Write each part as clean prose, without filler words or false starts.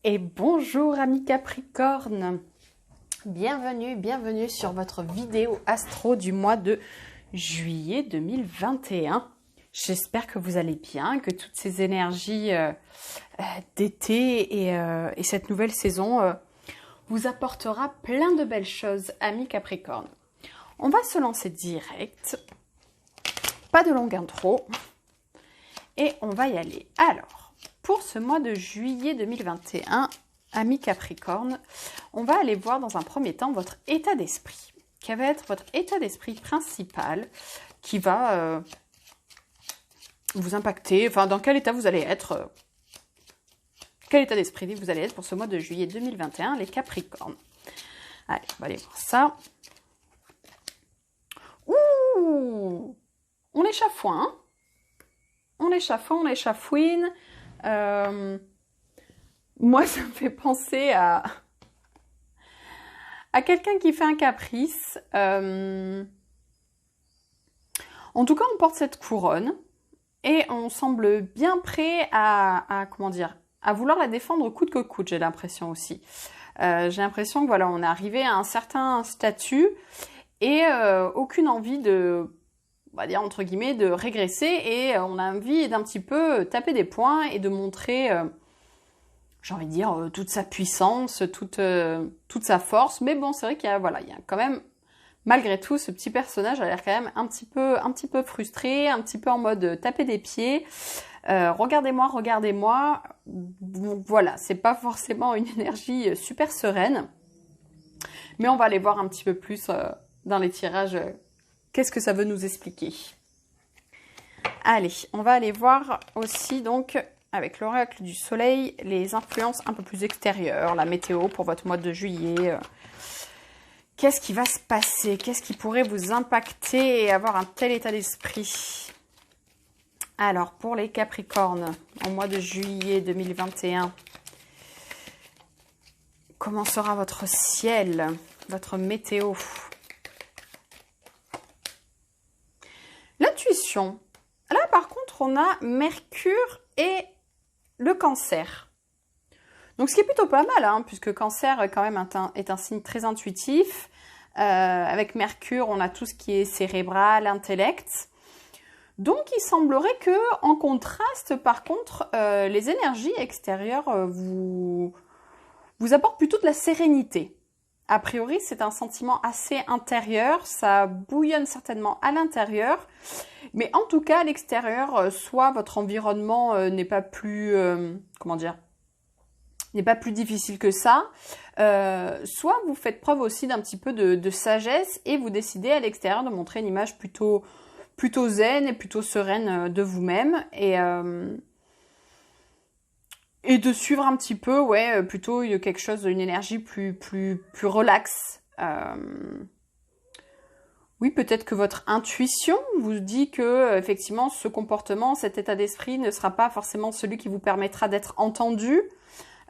Et bonjour amis Capricorne, bienvenue sur votre vidéo astro du mois de juillet 2021. J'espère que vous allez bien, que toutes ces énergies d'été et cette nouvelle saison vous apportera plein de belles choses amis Capricorne. On va se lancer direct, pas de longue intro et on va y aller. Alors, pour ce mois de juillet 2021, amis Capricorne, on va aller voir dans un premier temps votre état d'esprit. Quel va être votre état d'esprit principal qui va vous impacter, enfin dans quel état vous allez être, quel état d'esprit vous allez être pour ce mois de juillet 2021, les Capricornes. Allez, on va aller voir ça. Ouh, on échafouine, hein, on échafouine. Moi, ça me fait penser à quelqu'un qui fait un caprice. En tout cas, on porte cette couronne et on semble bien prêt à vouloir la défendre coûte que coûte, j'ai l'impression aussi. J'ai l'impression que voilà, on est arrivé à un certain statut et aucune envie de, on va dire entre guillemets, de régresser et on a envie d'un petit peu taper des poings et de montrer, j'ai envie de dire, toute sa puissance, toute sa force. Mais bon, c'est vrai qu'il y a, voilà, il y a quand même, malgré tout, ce petit personnage a l'air quand même un petit peu frustré, un petit peu en mode taper des pieds. Regardez-moi. Donc, voilà, c'est pas forcément une énergie super sereine. Mais on va aller voir un petit peu plus dans les tirages. Qu'est-ce que ça veut nous expliquer? Allez, on va aller voir aussi donc avec l'oracle du soleil les influences un peu plus extérieures, la météo pour votre mois de juillet. Qu'est-ce qui va se passer? Qu'est-ce qui pourrait vous impacter et avoir un tel état d'esprit? Alors, pour les Capricornes, au mois de juillet 2021, comment sera votre ciel, votre météo? L'intuition. Là, par contre, on a Mercure et le Cancer. Donc, ce qui est plutôt pas mal, hein, puisque Cancer, quand même, est un signe très intuitif. Avec Mercure, on a tout ce qui est cérébral, intellect. Donc, il semblerait que, en contraste, par contre, les énergies extérieures vous apportent plutôt de la sérénité. A priori, c'est un sentiment assez intérieur, ça bouillonne certainement à l'intérieur, mais en tout cas, à l'extérieur, soit votre environnement n'est pas plus, n'est pas plus difficile que ça, soit vous faites preuve aussi d'un petit peu de sagesse et vous décidez à l'extérieur de montrer une image plutôt zen et plutôt sereine de vous-même et de suivre un petit peu, ouais, plutôt quelque chose, une énergie plus relaxe. Oui, peut-être que votre intuition vous dit que, effectivement, ce comportement, cet état d'esprit ne sera pas forcément celui qui vous permettra d'être entendu.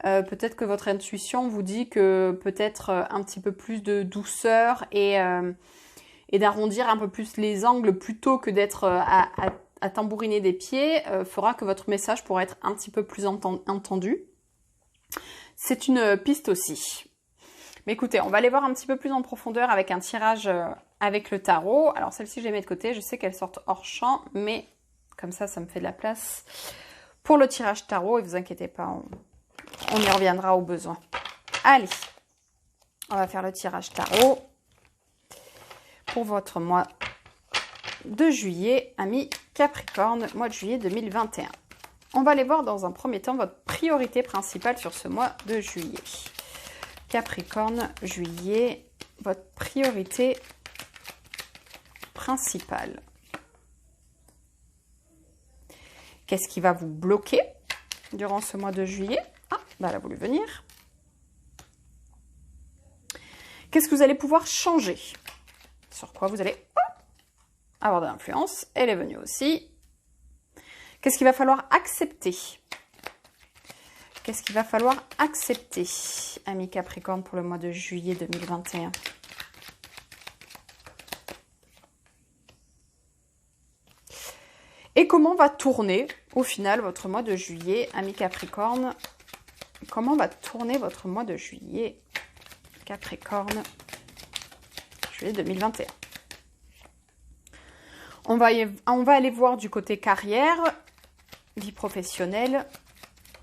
Peut-être que votre intuition vous dit que peut-être un petit peu plus de douceur et d'arrondir un peu plus les angles plutôt que d'être à tambouriner des pieds fera que votre message pourra être un petit peu plus entendu. C'est une piste aussi. Mais écoutez, on va aller voir un petit peu plus en profondeur avec un tirage avec le tarot. Alors celle-ci, je les mets de côté. Je sais qu'elles sortent hors champ, mais comme ça me fait de la place pour le tirage tarot. Et vous inquiétez pas, on y reviendra au besoin. Allez, on va faire le tirage tarot pour votre mois de juillet, amis Capricorne, mois de juillet 2021. On va aller voir dans un premier temps votre priorité principale sur ce mois de juillet. Capricorne, juillet, votre priorité principale. Qu'est-ce qui va vous bloquer durant ce mois de juillet? Ah, bah elle a voulu venir. Qu'est-ce que vous allez pouvoir changer? Sur quoi vous allez avoir de l'influence? Elle est venue aussi. Qu'est-ce qu'il va falloir accepter? Qu'est-ce qu'il va falloir accepter, amis Capricorne, pour le mois de juillet 2021? Et comment va tourner, au final, votre mois de juillet, amis Capricorne, comment va tourner votre mois de juillet, Capricorne, juillet 2021. On va aller voir du côté carrière, vie professionnelle,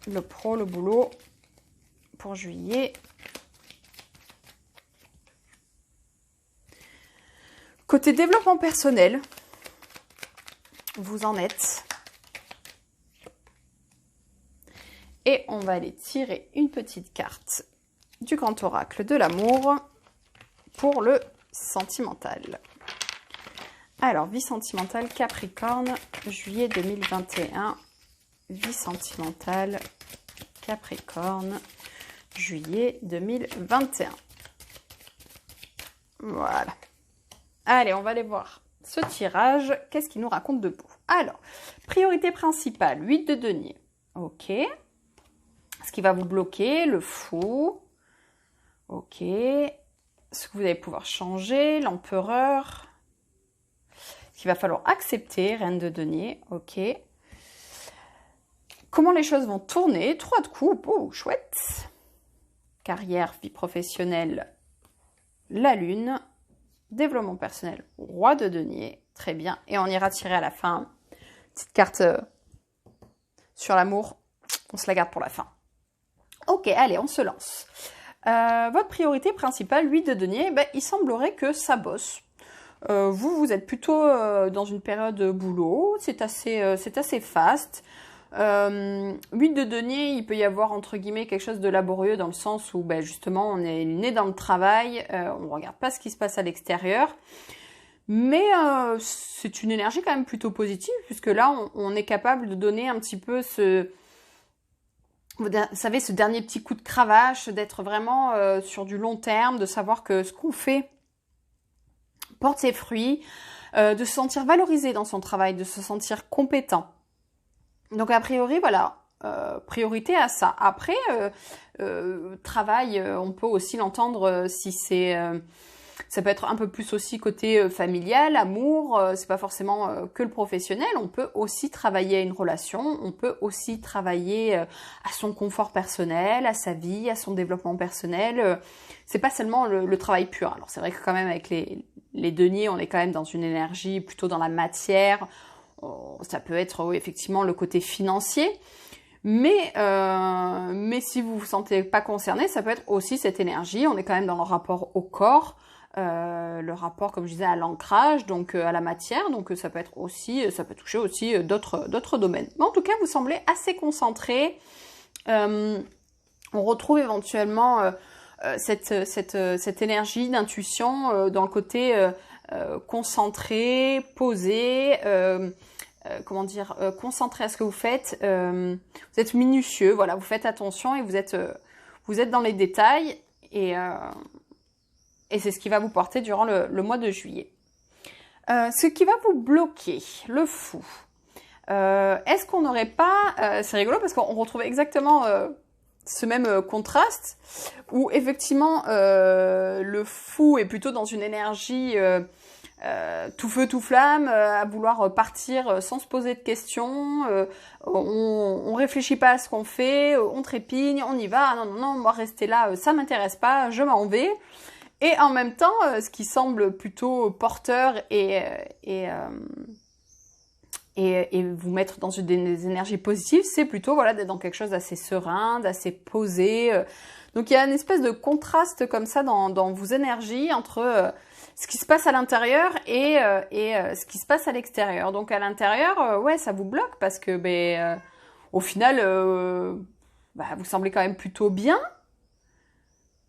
le pro, le boulot pour juillet. Côté développement personnel, vous en êtes. Et on va aller tirer une petite carte du grand oracle de l'amour pour le sentimental. Alors, vie sentimentale Capricorne, juillet 2021. Vie sentimentale Capricorne, juillet 2021. Voilà. Allez, on va aller voir ce tirage. Qu'est-ce qu'il nous raconte de beau? Alors, priorité principale, 8 de denier. Ok. Ce qui va vous bloquer, le fou. Ok. Ce que vous allez pouvoir changer, l'empereur. Ce qu'il va falloir accepter, reine de denier. Ok. Comment les choses vont tourner? 3 de coupe. Oh, chouette. Carrière, vie professionnelle, la lune. Développement personnel, roi de denier. Très bien. Et on ira tirer à la fin. Petite carte sur l'amour. On se la garde pour la fin. Ok, allez, on se lance. Votre priorité principale, 8 de denier, ben, il semblerait que ça bosse. Vous êtes plutôt dans une période boulot. C'est assez fast. 8 de denier, il peut y avoir entre guillemets quelque chose de laborieux dans le sens où ben, justement on est né dans le travail, on ne regarde pas ce qui se passe à l'extérieur, mais c'est une énergie quand même plutôt positive puisque là on est capable de donner un petit peu vous savez, ce dernier petit coup de cravache, d'être vraiment sur du long terme, de savoir que ce qu'on fait porte ses fruits, de se sentir valorisé dans son travail, de se sentir compétent. Donc a priori, voilà, priorité à ça. Après, travail, on peut aussi l'entendre si c'est... ça peut être un peu plus aussi côté familial, amour, c'est pas forcément que le professionnel. On peut aussi travailler à une relation, on peut aussi travailler à son confort personnel, à sa vie, à son développement personnel. C'est pas seulement le travail pur. Alors c'est vrai que quand même avec les deniers, on est quand même dans une énergie plutôt dans la matière. Ça peut être oui, effectivement le côté financier, mais si vous vous sentez pas concerné, ça peut être aussi cette énergie. On est quand même dans le rapport au corps, le rapport, comme je disais, à l'ancrage, donc à la matière. Donc ça peut être aussi, ça peut toucher aussi d'autres domaines. Mais en tout cas, vous semblez assez concentré. On retrouve éventuellement cette énergie d'intuition dans le côté concentré, posé, concentré à ce que vous faites. Vous êtes minutieux, voilà, vous faites attention et vous êtes dans les détails et c'est ce qui va vous porter durant le mois de juillet. Ce qui va vous bloquer, le fou. Est-ce qu'on n'aurait pas... c'est rigolo parce qu'on retrouve exactement ce même contraste où effectivement le fou est plutôt dans une énergie tout feu tout flamme, à vouloir partir sans se poser de questions, on réfléchit pas à ce qu'on fait, on trépigne, on y va, non, moi rester là, ça m'intéresse pas, je m'en vais. Et en même temps, ce qui semble plutôt porteur et vous mettre dans des énergies positives, c'est plutôt voilà d'être dans quelque chose d'assez serein, d'assez posé. Donc il y a une espèce de contraste comme ça dans vos énergies entre ce qui se passe à l'intérieur et ce qui se passe à l'extérieur. Donc à l'intérieur, ouais, ça vous bloque parce que au final, vous semblez quand même plutôt bien.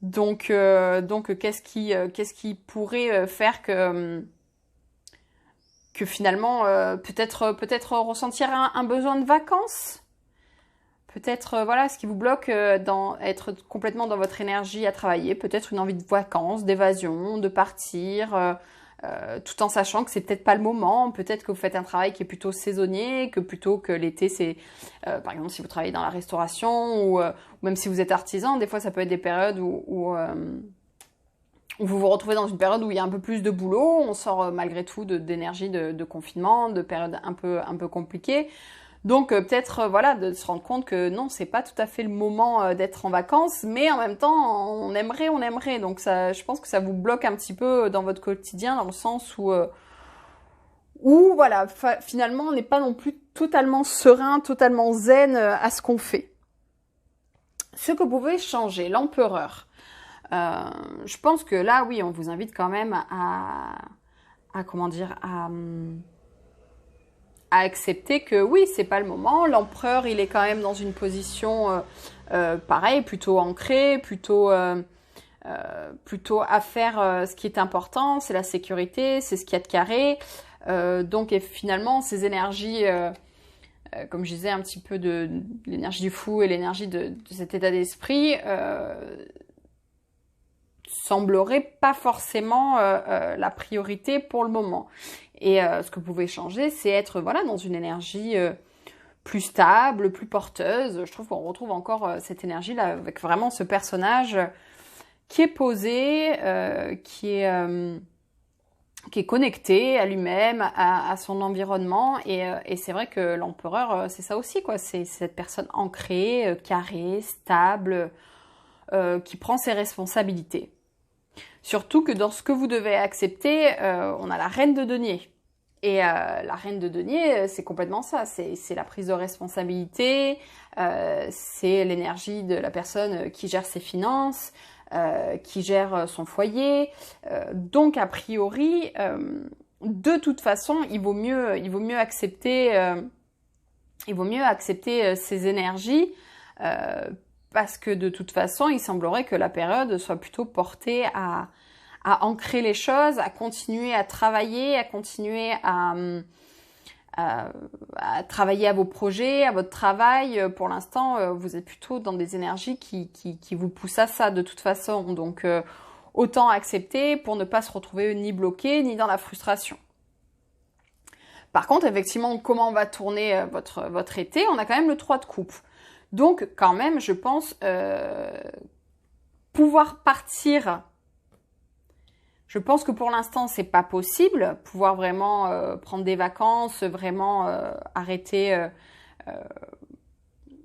Donc qu'est-ce qui pourrait faire que finalement peut-être ressentir un besoin de vacances, peut-être voilà ce qui vous bloque être complètement dans votre énergie à travailler, peut-être une envie de vacances, d'évasion, de partir, tout en sachant que c'est peut-être pas le moment, peut-être que vous faites un travail qui est plutôt saisonnier, que plutôt que l'été c'est par exemple si vous travaillez dans la restauration ou même si vous êtes artisan, des fois ça peut être des périodes où vous vous retrouvez dans une période où il y a un peu plus de boulot, on sort malgré tout d'énergie de confinement, de périodes un peu compliquées. Donc peut-être voilà de se rendre compte que non, c'est pas tout à fait le moment d'être en vacances, mais en même temps on aimerait. Donc ça, je pense que ça vous bloque un petit peu dans votre quotidien, dans le sens où voilà, finalement on n'est pas non plus totalement serein, totalement zen à ce qu'on fait. Ce que vous pouvez changer, l'empereur. Je pense que là, oui, on vous invite quand même comment dire, à accepter que oui, c'est pas le moment. L'empereur, il est quand même dans une position pareil, plutôt ancrée, plutôt à faire ce qui est important, c'est la sécurité, c'est ce qu'il y a de carré. Donc et finalement, ces énergies, comme je disais un petit peu de l'énergie du fou et l'énergie de cet état d'esprit, semblerait pas forcément la priorité pour le moment. Et ce que vous pouvez changer, c'est être voilà dans une énergie plus stable, plus porteuse. Je trouve qu'on retrouve encore cette énergie-là avec vraiment ce personnage qui est posé, qui est connecté à lui-même, à son environnement. Et c'est vrai que l'empereur, c'est ça aussi, quoi. C'est cette personne ancrée, carrée, stable, qui prend ses responsabilités. Surtout que dans ce que vous devez accepter, on a la reine de denier. Et la reine de denier, c'est complètement ça. C'est la prise de responsabilité, c'est l'énergie de la personne qui gère ses finances, qui gère son foyer. Donc, a priori, de toute façon, il vaut mieux accepter ces énergies parce que de toute façon, il semblerait que la période soit plutôt portée à ancrer les choses, à continuer à travailler, à continuer à travailler à vos projets, à votre travail. Pour l'instant, vous êtes plutôt dans des énergies qui vous poussent à ça de toute façon. Donc, autant accepter pour ne pas se retrouver ni bloqué, ni dans la frustration. Par contre, effectivement, comment on va tourner votre été? On a quand même le 3 de coupe. Donc, quand même, je pense pouvoir partir. Je pense que pour l'instant, c'est pas possible. Pouvoir vraiment prendre des vacances, vraiment arrêter,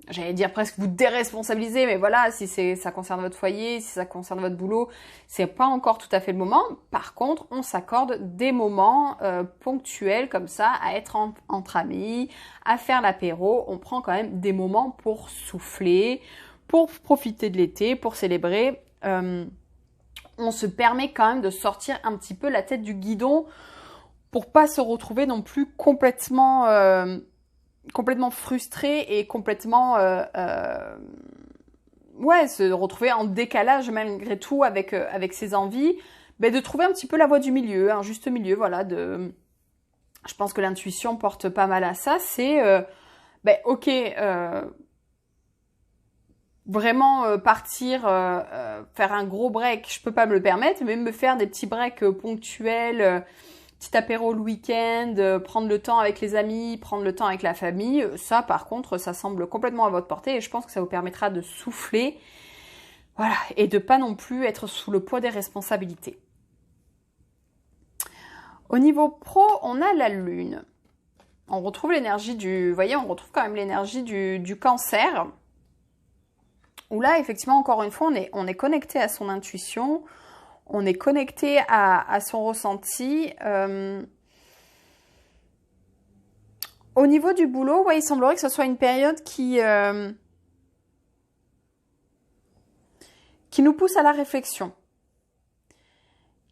j'allais dire presque vous déresponsabiliser, mais voilà, si ça concerne votre foyer, si ça concerne votre boulot, c'est pas encore tout à fait le moment. Par contre, on s'accorde des moments ponctuels comme ça, à être entre amis, à faire l'apéro. On prend quand même des moments pour souffler, pour profiter de l'été, pour célébrer. On se permet quand même de sortir un petit peu la tête du guidon pour pas se retrouver non plus complètement frustré et complètement se retrouver en décalage malgré tout avec ses envies, de trouver un petit peu la voie du milieu, un juste milieu, voilà. Je pense que l'intuition porte pas mal à ça, c'est ok. Vraiment partir, faire un gros break, je peux pas me le permettre, mais me faire des petits breaks ponctuels, petit apéro le week-end, prendre le temps avec les amis, prendre le temps avec la famille, ça par contre, ça semble complètement à votre portée et je pense que ça vous permettra de souffler, voilà, et de pas non plus être sous le poids des responsabilités. Au niveau pro, on a la lune. On retrouve l'énergie on retrouve quand même l'énergie du cancer. Où là, effectivement, encore une fois, on est connecté à son intuition, on est connecté à son ressenti. Au niveau du boulot, il semblerait que ce soit une période qui nous pousse à la réflexion.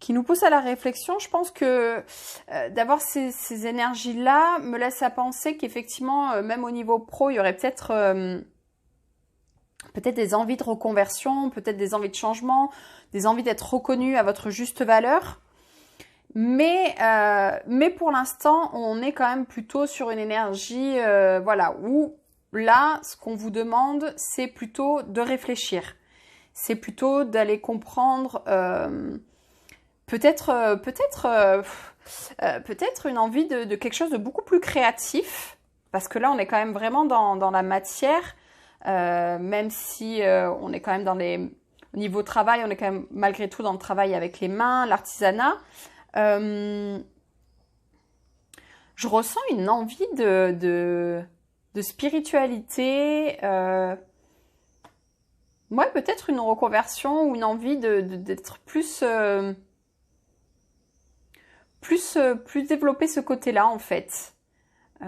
Je pense que d'avoir ces énergies-là me laisse à penser qu'effectivement, même au niveau pro, il y aurait peut-être des envies de reconversion, peut-être des envies de changement, des envies d'être reconnu à votre juste valeur. Mais pour l'instant, on est quand même plutôt sur une énergie, où là, ce qu'on vous demande, c'est plutôt de réfléchir. C'est plutôt d'aller comprendre peut-être une envie de quelque chose de beaucoup plus créatif. Parce que là, on est quand même vraiment dans la matière. Même si on est quand même au niveau travail, on est quand même malgré tout dans le travail avec les mains, l'artisanat. Je ressens une envie de spiritualité. Ouais, peut-être une reconversion ou une envie d'être plus, plus développer ce côté-là, en fait. Ouais,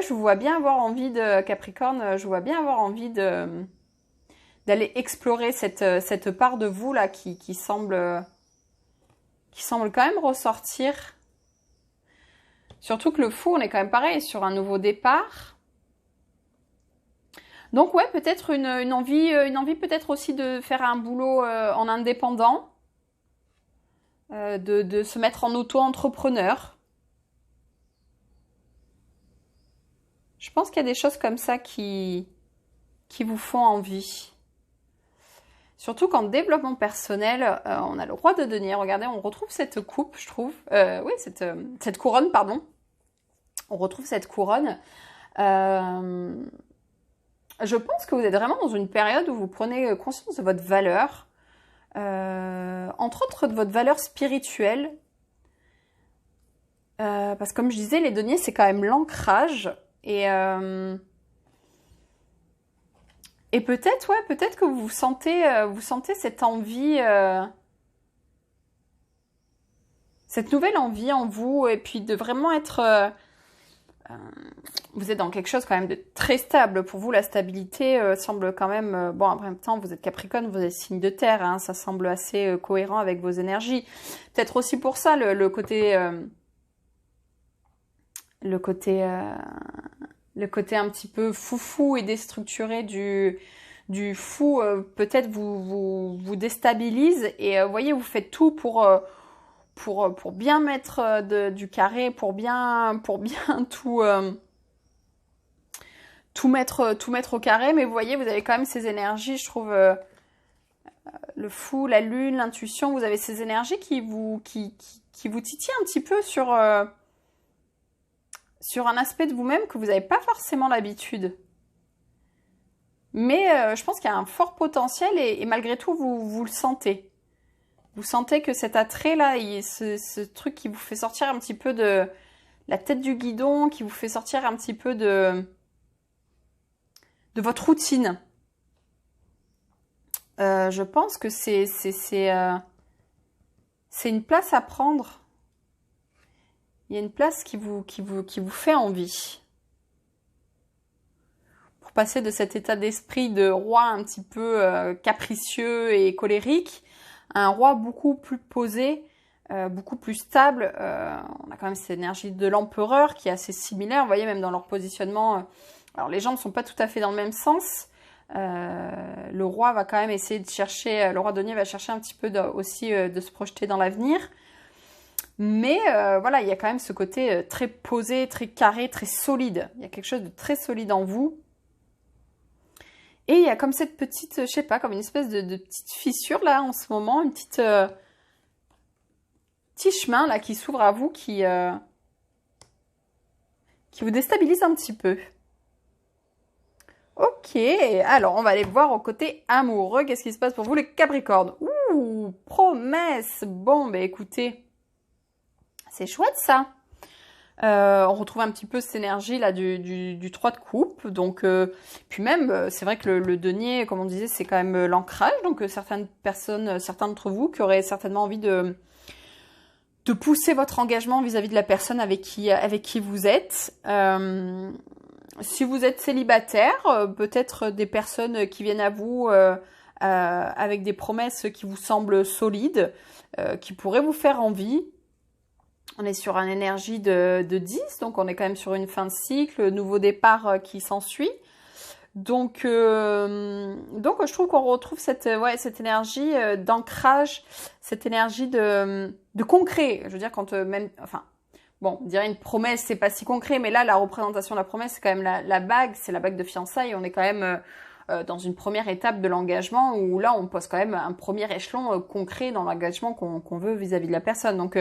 je vous vois bien avoir envie de Capricorne, je vous vois bien avoir envie d'aller explorer cette part de vous là qui semble quand même ressortir. Surtout que le fou, on est quand même pareil sur un nouveau départ. Donc ouais, peut-être une envie peut-être aussi de faire un boulot en indépendant, de se mettre en auto-entrepreneur. Je pense qu'il y a des choses comme ça qui vous font envie. Surtout qu'en développement personnel, on a le roi de denier. Regardez, on retrouve cette coupe, je trouve. Oui, cette couronne, pardon. On retrouve cette couronne. Je pense que vous êtes vraiment dans une période où vous prenez conscience de votre valeur. Entre autres, de votre valeur spirituelle. Parce que comme je disais, les deniers, c'est quand même l'ancrage. Et peut-être, ouais, peut-être que vous sentez cette envie, cette nouvelle envie en vous, et puis de vraiment être, vous êtes dans quelque chose quand même de très stable. Pour vous, la stabilité semble quand même, bon, en même temps, vous êtes Capricorne, vous êtes signe de terre, hein, ça semble assez cohérent avec vos énergies. Peut-être aussi pour ça, le côté un petit peu foufou et déstructuré du fou, peut-être vous déstabilise. Et vous voyez, vous faites tout pour bien mettre du carré, pour bien tout mettre au carré. Mais vous voyez, vous avez quand même ces énergies, je trouve, le fou, la lune, l'intuition, vous avez ces énergies qui vous titillent un petit peu sur un aspect de vous-même que vous n'avez pas forcément l'habitude. Mais je pense qu'il y a un fort potentiel et malgré tout, vous le sentez. Vous sentez que cet attrait-là, ce truc qui vous fait sortir un petit peu de la tête du guidon, qui vous fait sortir un petit peu de votre routine. Je pense que c'est une place à prendre. Il y a une place qui vous fait envie. Pour passer de cet état d'esprit de roi un petit peu capricieux et colérique à un roi beaucoup plus posé, beaucoup plus stable. On a quand même cette énergie de l'empereur qui est assez similaire. Vous voyez, même dans leur positionnement, alors les gens ne sont pas tout à fait dans le même sens. Le roi va quand même essayer de chercher, le roi denier va chercher un petit peu aussi de se projeter dans l'avenir. Mais voilà, il y a quand même ce côté très posé, très carré, très solide. Il y a quelque chose de très solide en vous. Et il y a comme cette petite, je sais pas, comme une espèce de petite fissure là en ce moment, une petite petit chemin là qui s'ouvre à vous, qui vous déstabilise un petit peu. Ok, alors on va aller voir au côté amoureux. Qu'est-ce qui se passe pour vous les Capricornes? Ouh, promesse. Bon, bah écoutez, c'est chouette ça. On retrouve un petit peu cette énergie là du 3 de coupe. Donc, puis même, c'est vrai que le denier, comme on disait, c'est quand même l'ancrage. Donc, certaines personnes, certains d'entre vous qui auraient certainement envie de pousser votre engagement vis-à-vis de la personne avec qui vous êtes. Si vous êtes célibataire, peut-être des personnes qui viennent à vous avec des promesses qui vous semblent solides, qui pourraient vous faire envie. On est sur une énergie de 10, donc on est quand même sur une fin de cycle, nouveau départ qui s'ensuit. Donc je trouve qu'on retrouve cette énergie d'ancrage, cette énergie de concret. Je veux dire, quand même, enfin, bon, on dirait une promesse, c'est pas si concret, mais là, la représentation de la promesse, c'est quand même la bague, c'est la bague de fiançailles. On est quand même dans une première étape de l'engagement où là, on pose quand même un premier échelon concret dans l'engagement qu'on veut vis-à-vis de la personne. Donc,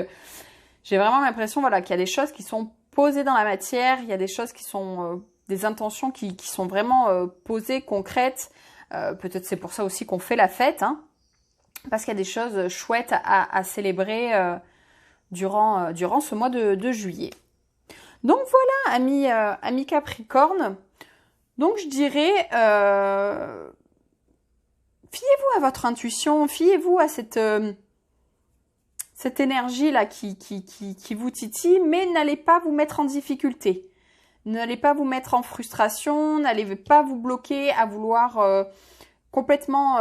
j'ai vraiment l'impression, voilà, qu'il y a des choses qui sont posées dans la matière, il y a des choses qui sont des intentions qui sont vraiment posées, concrètes. Peut-être c'est pour ça aussi qu'on fait la fête, hein, parce qu'il y a des choses chouettes à célébrer durant ce mois de juillet. Donc voilà, amis Capricorne. Donc je dirais, fiez-vous à votre intuition, fiez-vous à cette énergie-là qui vous titille, mais n'allez pas vous mettre en difficulté. N'allez pas vous mettre en frustration, n'allez pas vous bloquer à vouloir complètement,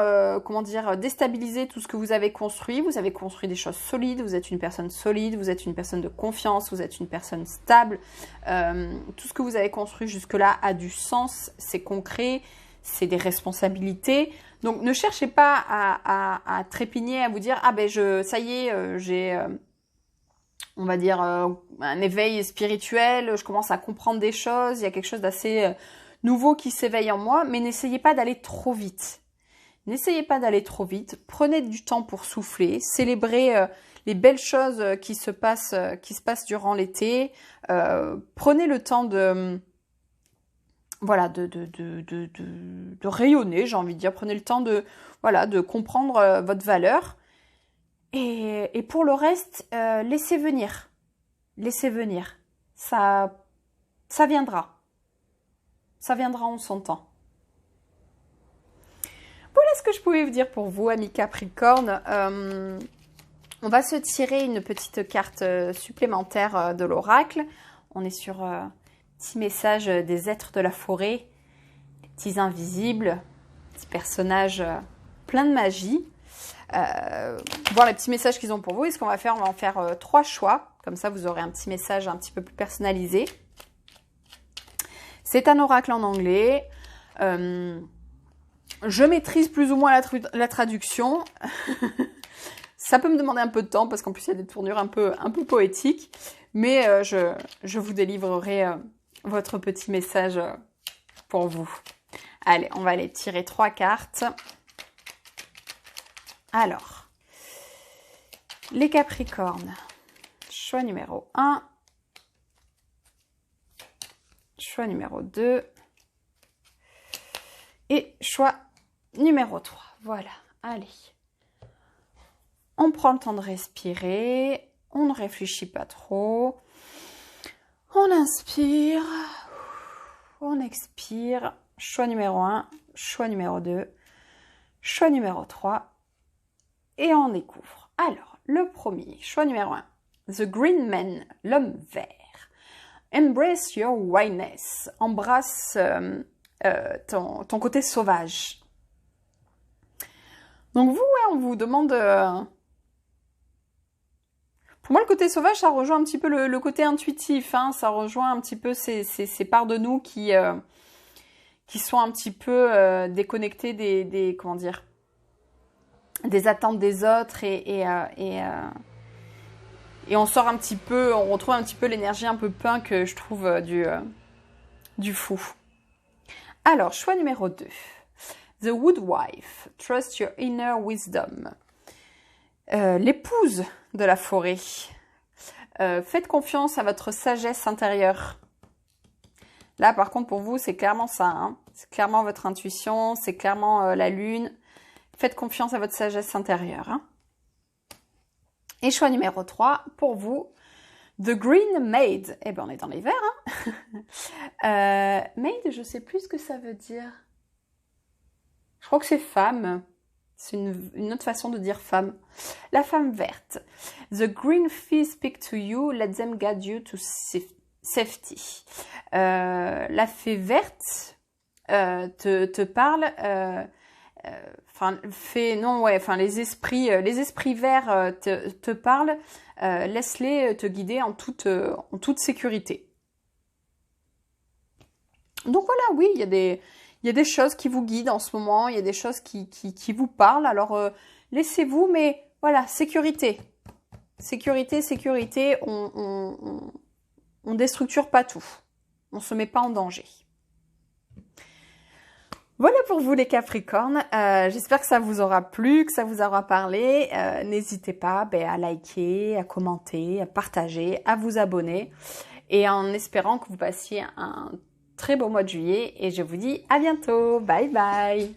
déstabiliser tout ce que vous avez construit. Vous avez construit des choses solides, vous êtes une personne solide, vous êtes une personne de confiance, vous êtes une personne stable. Tout ce que vous avez construit jusque-là a du sens, c'est concret, c'est des responsabilités. Donc ne cherchez pas à trépigner, à vous dire « Ah ben ça y est, j'ai... on va dire un éveil spirituel, je commence à comprendre des choses, il y a quelque chose d'assez nouveau qui s'éveille en moi, mais n'essayez pas d'aller trop vite. N'essayez pas d'aller trop vite, prenez du temps pour souffler, célébrez les belles choses qui se passent durant l'été, prenez le temps de rayonner, j'ai envie de dire, prenez le temps de comprendre votre valeur. Et pour le reste, laissez venir. Laissez venir. Ça viendra. Ça viendra en son temps. Voilà ce que je pouvais vous dire pour vous, amis Capricorne. On va se tirer une petite carte supplémentaire de l'oracle. On est sur petit message des êtres de la forêt, les petits invisibles, petits personnages pleins de magie. Voir les petits messages qu'ils ont pour vous. Et ce qu'on va faire, on va en faire 3 choix. Comme ça, vous aurez un petit message un petit peu plus personnalisé. C'est un oracle en anglais. Je maîtrise plus ou moins la traduction. Ça peut me demander un peu de temps parce qu'en plus, il y a des tournures un peu poétiques. Mais je vous délivrerai votre petit message pour vous. Allez, on va aller tirer 3 cartes. Alors, les Capricornes, choix numéro 1, choix numéro 2 et choix numéro 3. Voilà, allez. On prend le temps de respirer, on ne réfléchit pas trop. On inspire, on expire. Choix numéro 1, choix numéro 2, choix numéro 3. Et on découvre. Alors, le premier, choix numéro 1. The Green Man, l'homme vert. Embrace your wildness. Embrasse ton côté sauvage. Donc vous, on vous demande... Pour moi, le côté sauvage, ça rejoint un petit peu le côté intuitif. Hein, ça rejoint un petit peu ces parts de nous qui sont un petit peu déconnectées des attentes des autres et on sort un petit peu, on retrouve un petit peu l'énergie un peu punk, je trouve, du fou. Alors, choix numéro 2. The Woodwife, trust your inner wisdom. L'épouse de la forêt. Faites confiance à votre sagesse intérieure. Là, par contre, pour vous, c'est clairement ça. Hein. C'est clairement votre intuition, c'est clairement la lune. Faites confiance à votre sagesse intérieure. Hein. Et choix numéro 3, pour vous, The Green Maid. Eh bien, on est dans les verts. Hein. Maid, je ne sais plus ce que ça veut dire. Je crois que c'est femme. C'est une autre façon de dire femme. La femme verte. The green fee speak to you, let them guide you to safety. La fée verte te parle... les esprits verts te parlent, laisse-les te guider en toute sécurité. Donc voilà, oui, il y a des choses qui vous guident en ce moment, il y a des choses qui vous parlent, alors laissez-vous, mais voilà, sécurité. Sécurité, on déstructure pas tout, on se met pas en danger. Voilà pour vous les Capricornes, j'espère que ça vous aura plu, que ça vous aura parlé. N'hésitez pas à liker, à commenter, à partager, à vous abonner. Et en espérant que vous passiez un très beau mois de juillet. Et je vous dis à bientôt, bye bye.